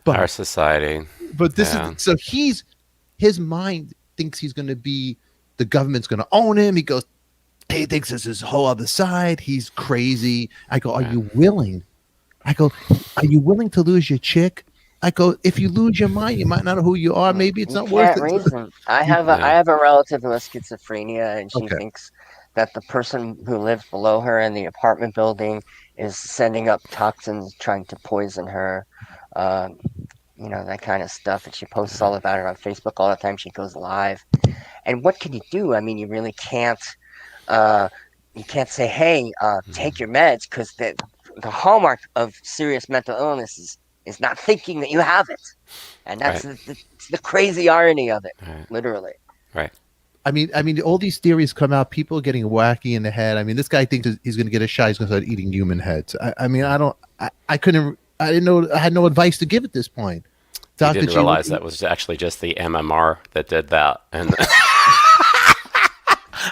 But Our society. But this is so his mind thinks he's going to be. The government's going to own him. He goes, he thinks this is a whole other side. He's crazy. I go, are you willing? I go, are you willing to lose your chick? I go, if you lose your mind, you might not know who you are. Maybe it's not worth it. Reason. I have a relative who has schizophrenia, and she thinks that the person who lives below her in the apartment building is sending up toxins, trying to poison her. That kind of stuff. And she posts all about it on Facebook all the time. She goes live. And what can you do? I mean, you really can't. You can't say, "Hey, take your meds," because the hallmark of serious mental illness is not thinking that you have it, and that's the crazy irony of it, literally. Right. I mean, all these theories come out. People are getting wacky in the head. I mean, this guy thinks he's going to get a shot. He's going to start eating human heads. I didn't know. I had no advice to give at this point. I didn't realize that was actually just the MMR that did that. And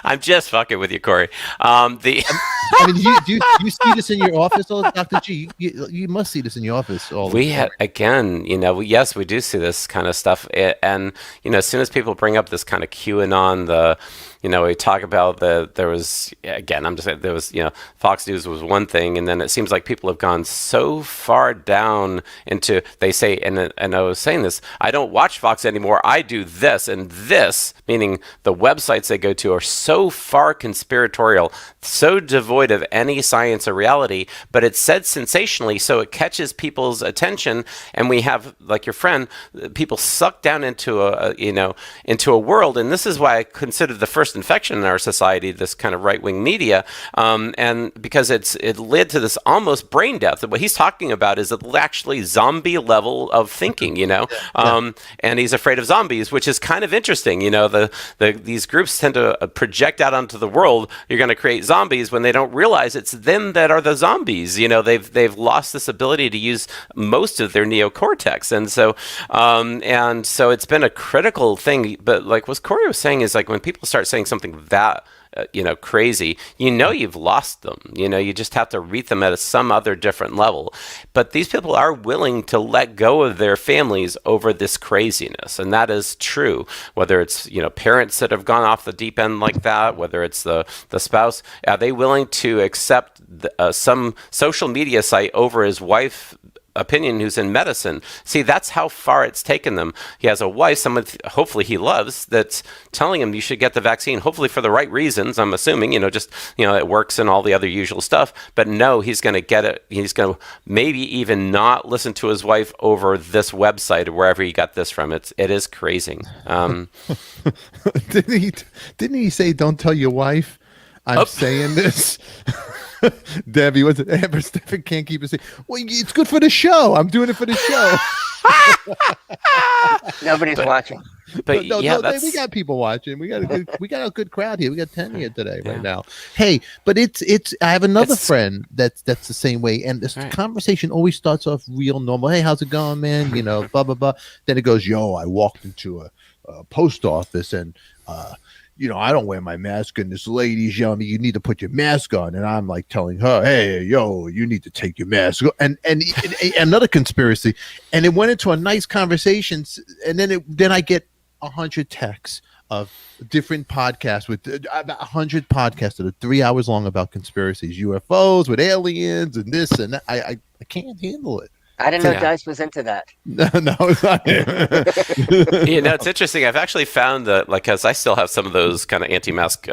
I'm just fucking with you, Corey. I mean, do you see this in your office, Dr. G? You must see this in your office. Yes, we do see this kind of stuff. And as soon as people bring up this kind of QAnon, we talk about there was Fox News was one thing, and then it seems like people have gone so far down into, they say, and I was saying this, I don't watch Fox anymore, I do this, and this, meaning the websites they go to are so far conspiratorial, so devoid of any science or reality, but it's said sensationally, so it catches people's attention, and we have, like your friend, people sucked down into a world, and this is why I consider the first infection in our society, this kind of right-wing media, and because it led to this almost brain death. What he's talking about is actually zombie level of thinking, and he's afraid of zombies, which is kind of interesting. These groups tend to project out onto the world, you're going to create zombies when they don't realize it's them that are the zombies. They've lost this ability to use most of their neocortex, and so it's been a critical thing. But like what Corey was saying is, like, when people start saying something that crazy, you've lost them. You just have to read them at some other different level. But these people are willing to let go of their families over this craziness, and that is true. Whether it's parents that have gone off the deep end like that, whether it's the spouse, are they willing to accept some social media site over his wife opinion who's in medicine? See, that's how far it's taken them. He has a wife, someone hopefully he loves, that's telling him you should get the vaccine, hopefully for the right reasons, I'm assuming, it works and all the other usual stuff, but no, he's going to get it. He's going to maybe even not listen to his wife over this website or wherever he got this from. It is crazy. Didn't he say, "Don't tell your wife I'm saying this"? Debbie, was it Amber? Stephen can't keep it. Well, it's good for the show. I'm doing it for the show. Nobody's watching. But we got people watching. We got a good crowd here. We got 10 here today right now. Hey, but it's. I have another friend that's the same way, and this conversation always starts off real normal. Hey, how's it going, man? Blah blah blah. Then it goes, yo, I walked into a post office and. I don't wear my mask, and this lady's yelling me, "You need to put your mask on," and I'm like telling her, "Hey, yo, you need to take your mask." And another conspiracy, and it went into a nice conversation, and then I get 100 texts of different podcasts with 100 podcasts that are 3 hours long about conspiracies, UFOs with aliens, and this and that. I can't handle it. I didn't know Yeah. Dice was into that. No, it's not him. It's interesting. I've actually found that, like, as I still have some of those kind of anti-mask,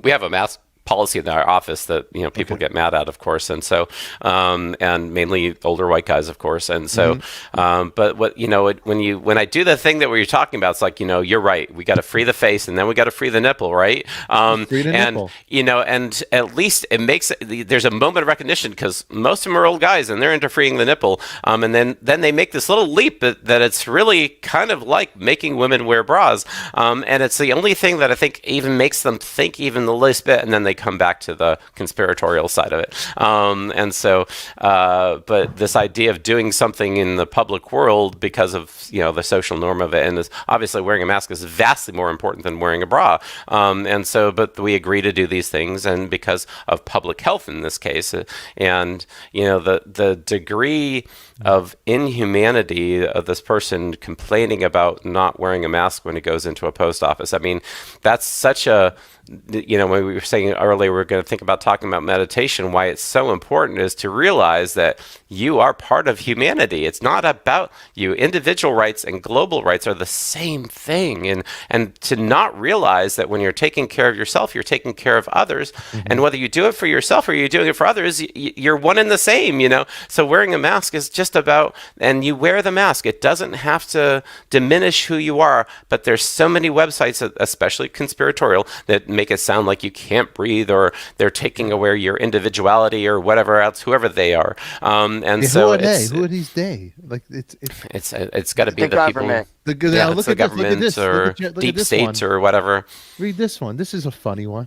we have a mask policy in our office that people get mad at, of course, and so and mainly older white guys, of course, and so but what when I do the thing that you're talking about, it's like, you're right, we got to free the face and then we got to free the nipple, right? Free the nipple. And at least it makes there's a moment of recognition, because most of them are old guys and they're into freeing the nipple, and then they make this little leap that it's really kind of like making women wear bras, and it's the only thing that I think even makes them think even the least bit, and then they come back to the conspiratorial side of it. And so, but this idea of doing something in the public world because of, the social norm of it, and obviously wearing a mask is vastly more important than wearing a bra. And so, but we agree to do these things, and because of public health in this case, and, the degree of inhumanity of this person complaining about not wearing a mask when he goes into a post office. I mean, that's such a, when we were saying earlier, we're going to think about talking about meditation, why it's so important is to realize that you are part of humanity. It's not about you. Individual rights and global rights are the same thing. And to not realize that when you're taking care of yourself, you're taking care of others. And whether you do it for yourself or you're doing it for others, you're one and the same, So wearing a mask is just about, and you wear the mask. It doesn't have to diminish who you are, but there's so many websites, especially conspiratorial, that make it sound like you can't breathe, or they're taking away your individuality or whatever else, whoever they are. And so who are these they? Like it's got to be The the government. people. now, It's look the at this, government look or at deep this states one. or whatever. Read this one. This is a funny one.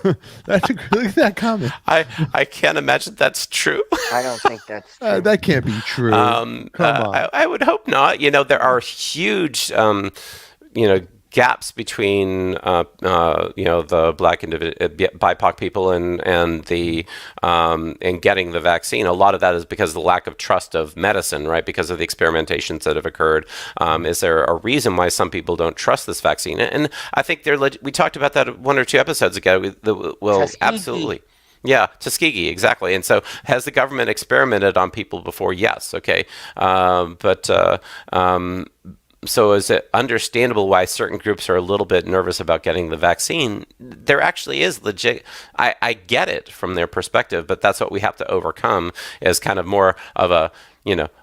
Look at that comment. I can't imagine that's true. I don't think that's true. That can't be true. Come on. I would hope not. There are huge, gaps between, the Black BIPOC people and the and getting the vaccine. A lot of that is because of the lack of trust of medicine, right? Because of the experimentations that have occurred. Is there a reason why some people don't trust this vaccine? And I think we talked about that 1 or 2 episodes ago. Absolutely. Yeah, Tuskegee, exactly. And so has the government experimented on people before? Yes. Okay. So is it understandable why certain groups are a little bit nervous about getting the vaccine? There actually is legit. I get it from their perspective, but that's what we have to overcome, is kind of more of a,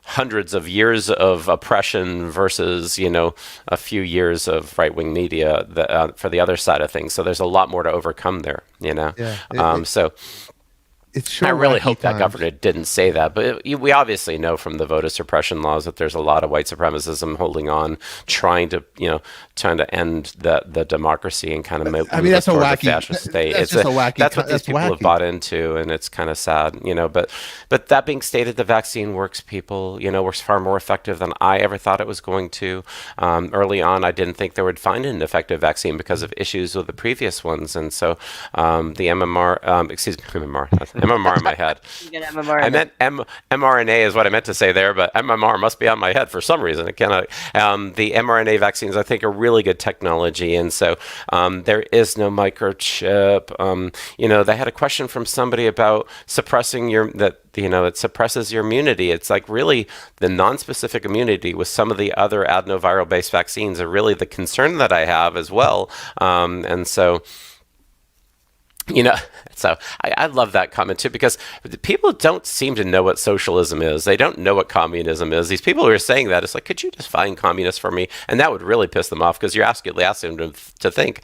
hundreds of years of oppression versus, a few years of right-wing media for the other side of things. So there's a lot more to overcome there, so It's I really wacky hope that times. government didn't say that, but we obviously know from the voter suppression laws that there's a lot of white supremacism holding on, trying to end the democracy and kind of move that's a toward wacky. the fascist state. That's just a wacky. That's what these that's people wacky. have bought into, and it's kind of sad, But that being stated, the vaccine works, people. Works far more effective than I ever thought it was going to. Early on, I didn't think they would find an effective vaccine because of issues with the previous ones, and so the MMR in my head. You get MMR. I meant mRNA is what I meant to say there, but MMR must be on my head for some reason. It cannot. The mRNA vaccines, I think, are really good technology, and so there is no microchip. They had a question from somebody about suppressing it suppresses your immunity. It's like really the non-specific immunity with some of the other adenoviral-based vaccines are really the concern that I have as well, and so. So I love that comment too, because people don't seem to know what socialism is. They don't know what communism is. These people who are saying that, it's like, could you just find communists for me? And that would really piss them off, because you're asking them to think.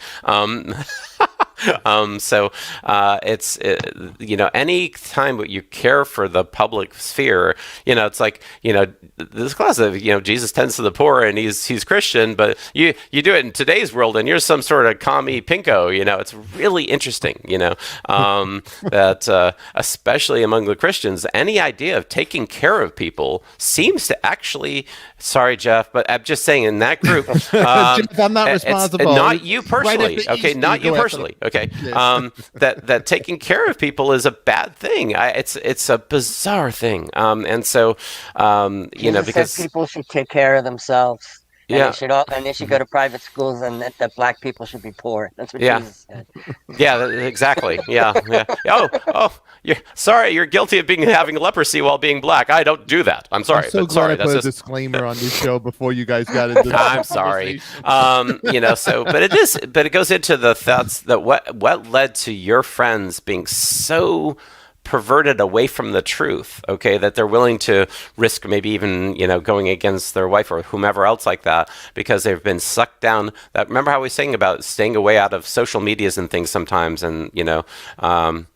It's any time you care for the public sphere, it's like, this class of, Jesus tends to the poor and he's Christian, but you do it in today's world and you're some sort of commie pinko, it's really interesting, that especially among the Christians, any idea of taking care of people seems to actually, sorry, Jeff, but I'm just saying in that group, Jeff, I'm not responsible. Not you personally. Right Okay. Not you personally. Okay. That taking care of people is a bad thing. It's a bizarre thing. And so, Jesus because said people should take care of themselves. And Yeah. they should go to private schools, and that black people should be poor. That's what Yeah. Jesus said. Yeah, exactly. Yeah, yeah. Oh, you're guilty of having leprosy while being black. I don't do that. I'm sorry. I'm so but glad sorry, I put that's a just. disclaimer on this show before you guys got into this. I'm sorry. But it goes into the thoughts that what led to your friends being so perverted away from the truth, okay, that they're willing to risk maybe even, going against their wife or whomever else like that because they've been sucked down. That, remember how we were saying about staying away out of social medias and things sometimes, and, people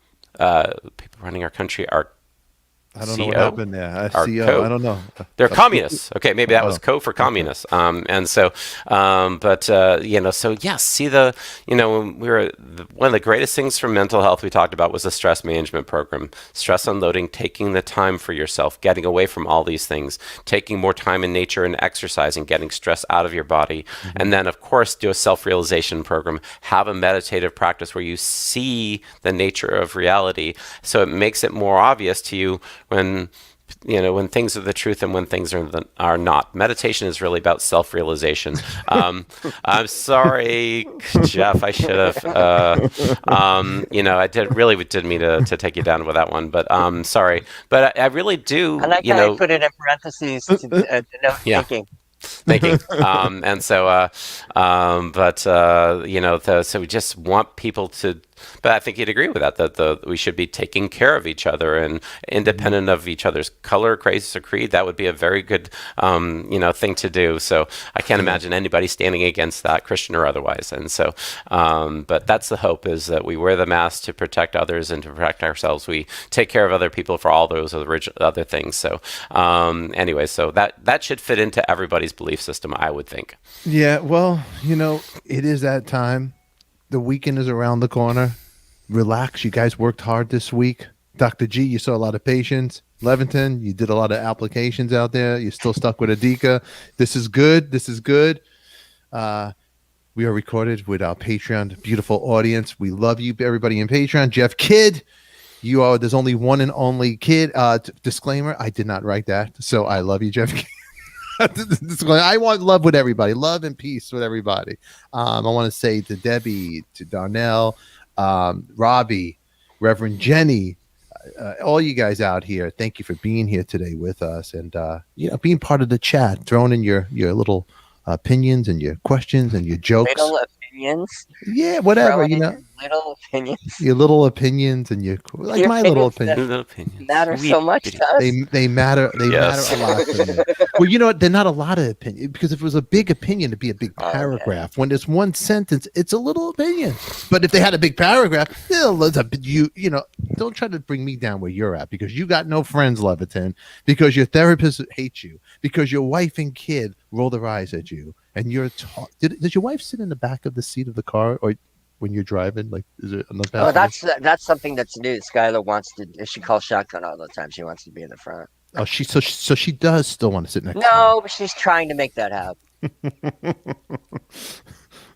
running our country are I don't know CO? what happened there. Or CO. co. I don't know. They're communists. Okay, maybe that was co for communists. And so, so yes, see when we were, one of the greatest things for mental health we talked about was the stress management program. Stress unloading, taking the time for yourself, getting away from all these things, taking more time in nature and exercising, getting stress out of your body. Mm-hmm. And then, of course, do a self-realization program. Have a meditative practice where you see the nature of reality. So it makes it more obvious to you when things are the truth and when things are not. Meditation is really about self-realization. I'm sorry, Jeff. I should have. I didn't mean to take you down with that one, but sorry. But I really do. I like how you put it in parentheses to note thinking. Thinking. So we just want people to. But I think you'd agree with that we should be taking care of each other and independent of each other's color, race, or creed. That would be a very good, thing to do. So I can't imagine anybody standing against that, Christian or otherwise. And so, but that's the hope, is that we wear the mask to protect others and to protect ourselves. We take care of other people for all those other things. So so that should fit into everybody's belief system, I would think. Yeah, well, it is that time. The weekend is around the corner. Relax. You guys worked hard this week. Dr. G, you saw a lot of patients. Levitan, you did a lot of applications out there. You're still stuck with ADIKA. This is good. We are recorded with our Patreon beautiful audience. We love you, everybody in Patreon. Jeff Kidd, there's only one and only Kidd. Disclaimer, I did not write that. So I love you, Jeff Kidd. I want love with everybody, love and peace with everybody. I want to say to Debbie, to Darnell, Robbie, Reverend Jenny, all you guys out here, thank you for being here today with us and being part of the chat, throwing in your little opinions and your questions and your jokes. Little opinions. Yeah, whatever, Little opinions. Your little opinions and your my little opinions matter so much to us. They matter. They matter a lot to me. Well, they're not a lot of opinion, because if it was a big opinion, it'd be a big paragraph. When there's one sentence, it's a little opinion. But if they had a big paragraph, don't try to bring me down where you're at, because you got no friends, Levitan, because your therapist hates you, because your wife and kid roll their eyes at you, and you're does your wife sit in the back of the seat of the car, or when you're driving, is it on the back? Oh, that's something that's new. Skylar wants to. She calls shotgun all the time. She wants to be in the front. Oh, she does still want to sit next to No, but she's trying to make that happen.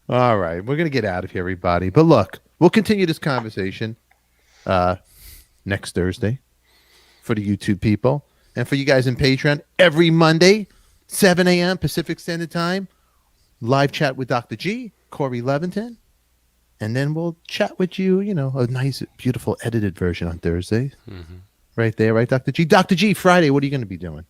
All right, we're gonna get out of here, everybody. But look, we'll continue this conversation next Thursday for the YouTube people, and for you guys in Patreon every Monday, 7 a.m. Pacific Standard Time, live chat with Dr. G, Corey Levitan. And then we'll chat with you, a nice, beautiful edited version on Thursday. Mm-hmm. Right there, right, Dr. G? Dr. G, Friday, what are you going to be doing?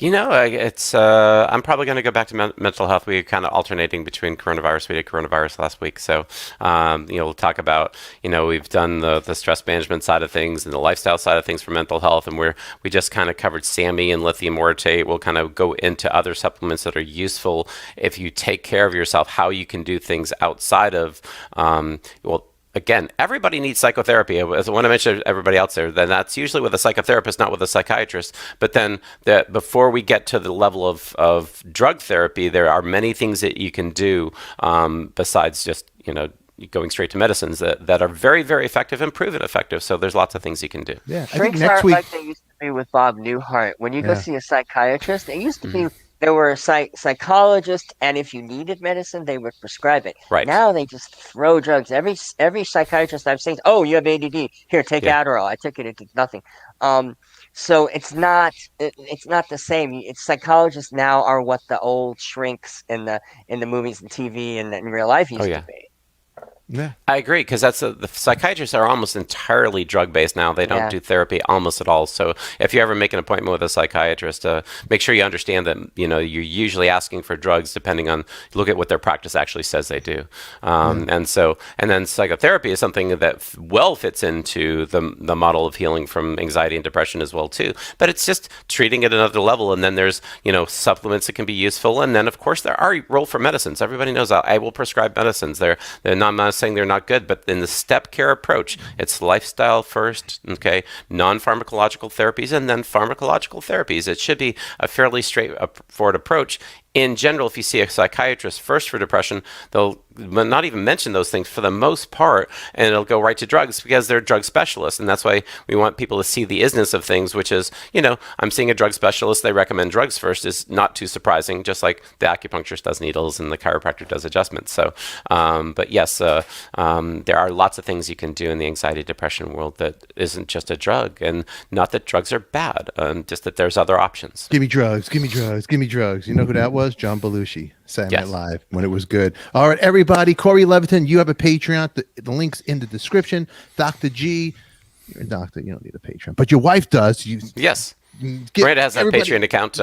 It's I'm probably going to go back to mental health. We're kind of alternating between coronavirus. We did coronavirus last week. So, we'll talk about, we've done the stress management side of things and the lifestyle side of things for mental health. And we just kind of covered SAMe and lithium orotate. We'll kind of go into other supplements that are useful if you take care of yourself, how you can do things outside of, again, everybody needs psychotherapy. As when I mentioned everybody else there, then that's usually with a psychotherapist, not with a psychiatrist. But then before we get to the level of drug therapy, there are many things that you can do besides just, going straight to medicines that are very, very effective and proven effective. So there's lots of things you can do. Yeah, I think Drinks next aren't week, like they used to be with Bob Newhart. When you go see a psychiatrist, it used to be there were a psychologist, and if you needed medicine, they would prescribe it. Right. Now they just throw drugs. Every psychiatrist I've seen, oh, you have ADD. Here, take Adderall. I took it. It did nothing. So it's not the same. Psychologists now are what the old shrinks in the movies and TV and in real life used yeah. to be. Yeah. I agree, because the psychiatrists are almost entirely drug-based now. They don't Yeah. do therapy almost at all. So if you ever make an appointment with a psychiatrist, make sure you understand that you're usually asking for drugs depending on, look at what their practice actually says they do. And then psychotherapy is something that well fits into the model of healing from anxiety and depression as well too. But it's just treating it at another level. And then there's supplements that can be useful. And then of course there are a role for medicines. Everybody knows I will prescribe medicines. They're not saying they're not good, but in the step care approach, it's lifestyle first, okay, non-pharmacological therapies, and then pharmacological therapies. It should be a fairly straightforward approach. In general, if you see a psychiatrist first for depression, they'll not even mention those things for the most part, and it'll go right to drugs because they're drug specialists. And that's why we want people to see the isness of things, which is, I'm seeing a drug specialist, they recommend drugs first, is not too surprising, just like the acupuncturist does needles and the chiropractor does adjustments. So, but yes, there are lots of things you can do in the anxiety depression world that isn't just a drug, and not that drugs are bad, just that there's other options. Give me drugs, give me drugs, give me drugs. You know who that was? John Belushi, Saturday Night Live, when it was good. All right, everybody. Corey Levitan, you have a Patreon. The link's in the description. Dr. G, you're a doctor. You don't need a Patreon, but your wife does. Yes. Miranda has a Patreon account.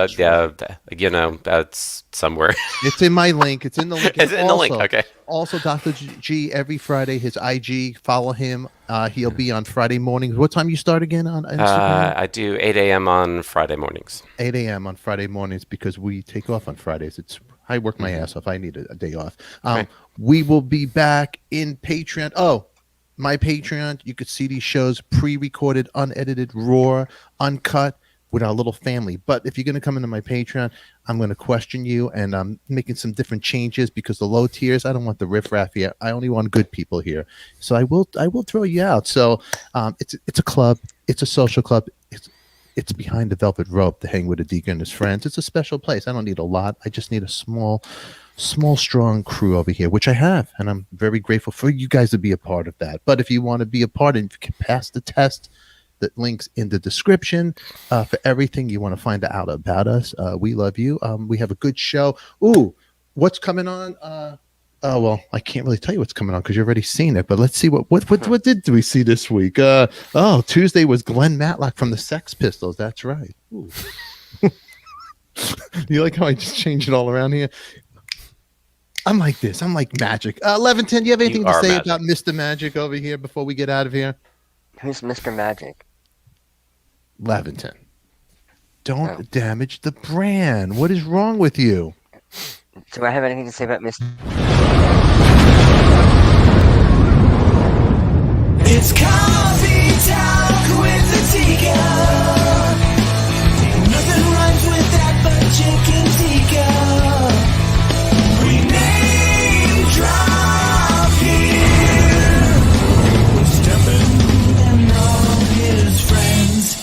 It's somewhere. It's in my link. It's in the link. It's in the link. Okay. Also, Dr. G, every Friday, his IG, follow him. He'll be on Friday mornings. What time you start again on Instagram? I do 8 a.m. on Friday mornings. 8 a.m. on Friday mornings because we take off on Fridays. I work my ass off. I need a day off. Right. We will be back in Patreon. Oh, my Patreon. You could see these shows pre-recorded, unedited, raw, uncut, with our little family. But if you're going to come into my Patreon, I'm going to question you, and I'm making some different changes because the low tiers, I don't want the riffraff here. I only want good people here. So I will throw you out. So it's a club. It's a social club. It's behind the velvet rope to hang with ADIKA and his friends. It's a special place. I don't need a lot. I just need a small, strong crew over here, which I have. And I'm very grateful for you guys to be a part of that. But if you want to be a part and if you can pass the test, that links in the description for everything you want to find out about us. We love you. We have a good show. Ooh, what's coming on? Well, I can't really tell you what's coming on because you've already seen it. But let's see what did we see this week? Tuesday was Glenn Matlock from the Sex Pistols. That's right. Ooh. You like how I just changed it all around here? I'm like this. I'm like magic. Levitan, do you have anything to say about Mr. Magic over here before we get out of here? Who's Mr. Magic? Levitan, don't damage the brand. What is wrong with you? Do I have anything to say about Mr. It's coffee talk with ADIKA. Nothing rhymes with that but chicken tikka. We name drop here. We're Stefan and all his friends.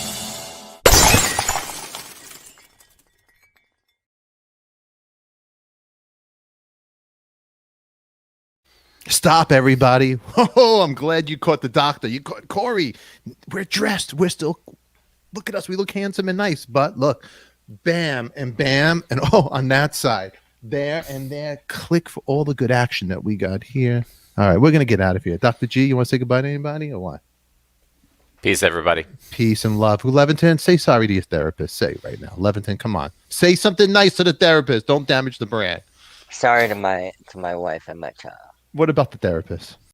Stop, everybody. Oh, I'm glad you caught the doctor. You caught Corey. We're dressed. We're still, look at us. We look handsome and nice. But look, bam and bam. And on that side, there and there. Click for all the good action that we got here. All right, we're going to get out of here. Dr. G, you want to say goodbye to anybody or what? Peace, everybody. Peace and love. Levitan, say sorry to your therapist. Say it right now. Levitan, come on. Say something nice to the therapist. Don't damage the brand. Sorry to my wife and my child. What about the therapist?